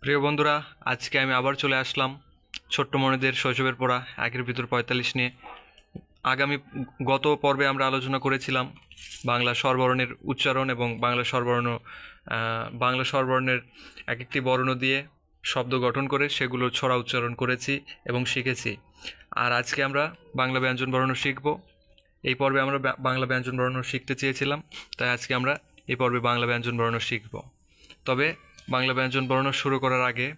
প্রিয় বন্ধুরা, আজকে আমি আবার চলে আসলাম ছোট্ট মনেদের শৈশবের পড়া একের ভিতর ৪৫ নিয়ে। গত পর্বে আমরা আলোচনা করেছিলাম বাংলা স্বরবর্ণের উচ্চারণ এবং বাংলা স্বরবর্ণের এক একটি বর্ণ দিয়ে শব্দ গঠন করে সেগুলো ছড়া উচ্চারণ করেছি এবং শিখেছি। আর আজকে আমরা বাংলা ব্যঞ্জন বর্ণ শিখব। এই পর্বে আমরা বাংলা ব্যঞ্জন বর্ণ শিখতে চেয়েছিলাম, তাই আজকে আমরা এই পর্বে বাংলা ব্যঞ্জন বর্ণ শিখব। তবে বাংলা ব্যঞ্জন বর্ণ শুরু করার আগে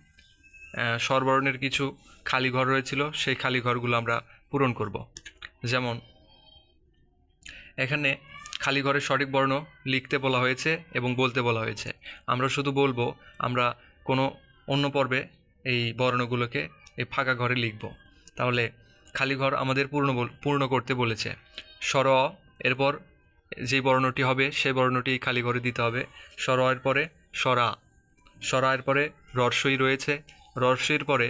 স্বরবর্ণের কিছু খালি ঘর রয়েছিল, সেই খালি ঘরগুলো আমরা পূরণ করব। যেমন এখানে খালি ঘরের সঠিক বর্ণ লিখতে বলা হয়েছে এবং বলতে বলা হয়েছে। আমরা শুধু বলবো, আমরা কোনো অন্য পর্বে এই বর্ণগুলোকে এই ফাঁকা ঘরে লিখব। তাহলে খালি ঘর আমাদের পূর্ণ করতে বলেছে। স্বর এরপর যে বর্ণটি হবে সেই বর্ণটি খালি ঘরে দিতে হবে। স্বর এর পরে স্বরা, স্বরায়ের পরে রস্বই রয়েছে। রস্বইয়ের পরে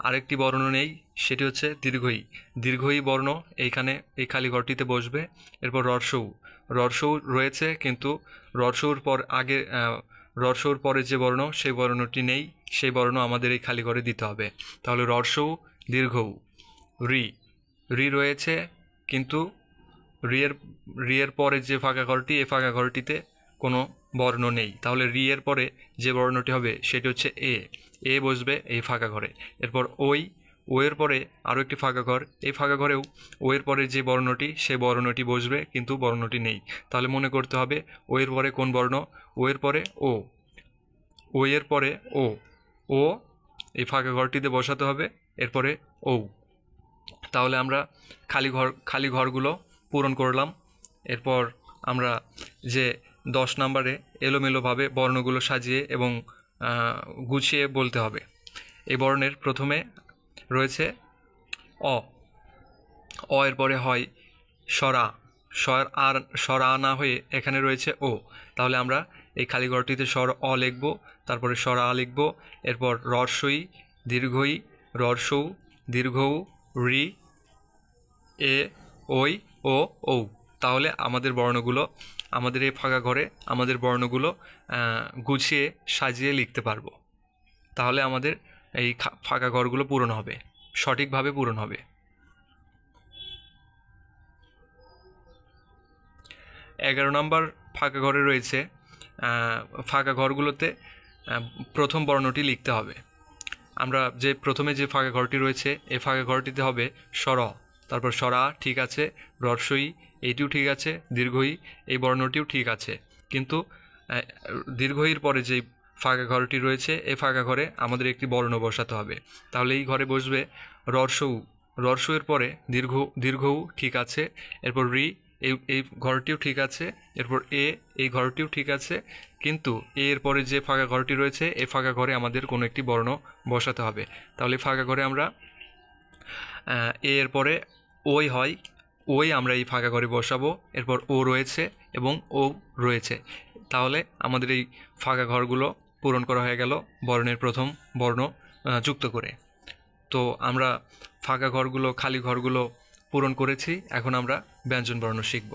আরেকটি বর্ণ নেই, সেটি হচ্ছে দীর্ঘই। দীর্ঘই বর্ণ এইখানে এই খালি ঘরটিতে বসবে। এরপর রস্বউ, রস্বউ রয়েছে কিন্তু রস্বউর পরে যে বর্ণ সেই বর্ণটি নেই, সেই বর্ণ আমাদের এই খালি ঘরে দিতে হবে। তাহলে রস্বউ দীর্ঘউ। রি, রি রয়েছে কিন্তু রিয়ের পরে যে ফাঁকা ঘরটি, এই ফাঁকা ঘরটিতে কোনো বর্ণ নেই। তাহলে রি এর পরে যে বর্ণটি হবে সেটি হচ্ছে এ বসবে এই ফাঁকা ঘরে। এরপর ও এর পরে আরও একটি ফাঁকা ঘর, এই ফাঁকা ঘরেও ও এর পরে যে বর্ণটি সেই বর্ণটি বসবে কিন্তু বর্ণটি নেই। তাহলে মনে করতে হবে ও এর পরে কোন বর্ণ, ও এর পরে ও এর পরে ও এই ফাঁকা ঘরটিতে বসাতে হবে। এরপরে ও। তাহলে আমরা খালি ঘরগুলো পূরণ করলাম। এরপর আমরা যে 10 নম্বরে এলোমেলোভাবে বর্ণগুলো সাজিয়ে এবং গুছিয়ে বলতে হবে। এই বর্ণের প্রথমে রয়েছে অ এর পরে হয় স্বরা, স্বরা না হয়ে এখানে রয়েছে ও। তাহলে আমরা এই খালি ঘরটিতে স্বর অ লিখব, তারপরে স্বরা লিখব। এরপর রস্বই, দীর্ঘই, রস্বউ, দীর্ঘউ, রি, এ, ওই, ও। তাহলে আমাদের এই ফাঁকা ঘরে আমাদের বর্ণগুলো গুছিয়ে সাজিয়ে লিখতে পারবো। তাহলে আমাদের এই ফাঁকা ঘরগুলো পূরণ হবে, সঠিকভাবে পূরণ হবে। 11 নম্বর ফাঁকা ঘরে রয়েছে, ফাঁকা ঘরগুলোতে প্রথম বর্ণটি লিখতে হবে। আমরা প্রথমে যে ফাঁকা ঘরটি রয়েছে এই ফাঁকা ঘরটিতে হবে স্বর, তারপর স্বরা ঠিক আছে, রস্বই এইটিও ঠিক আছে, দীর্ঘই এই বর্ণটিও ঠিক আছে, কিন্তু দীর্ঘইর পরে যে ফাঁকা ঘরটি রয়েছে এই ফাঁকা ঘরে আমাদের একটি বর্ণ বসাতে হবে। তাহলে এই ঘরে বসবে রস্বউ, রস্বউয়ের পরে দীর্ঘউ ঠিক আছে, এরপর রি এই ঘরটিও ঠিক আছে, এরপর এই ঘরটিও ঠিক আছে, কিন্তু এর পরে যে ফাঁকা ঘরটি রয়েছে এই ফাঁকা ঘরে আমাদের কোনো একটি বর্ণ বসাতে হবে। তাহলে ফাঁকা ঘরে আমরা এর পরে ওই হয়, ওই আমরা এই ফাঁকা ঘরে বসাবো। এরপর ও রয়েছে এবং ও রয়েছে। তাহলে আমাদের এই ফাঁকা ঘরগুলো পূরণ করা হয়ে গেল বর্ণের প্রথম বর্ণ যুক্ত করে। তো আমরা ফাঁকা ঘরগুলো খালি ঘরগুলো পূরণ করেছি, এখন আমরা ব্যঞ্জন বর্ণ শিখব।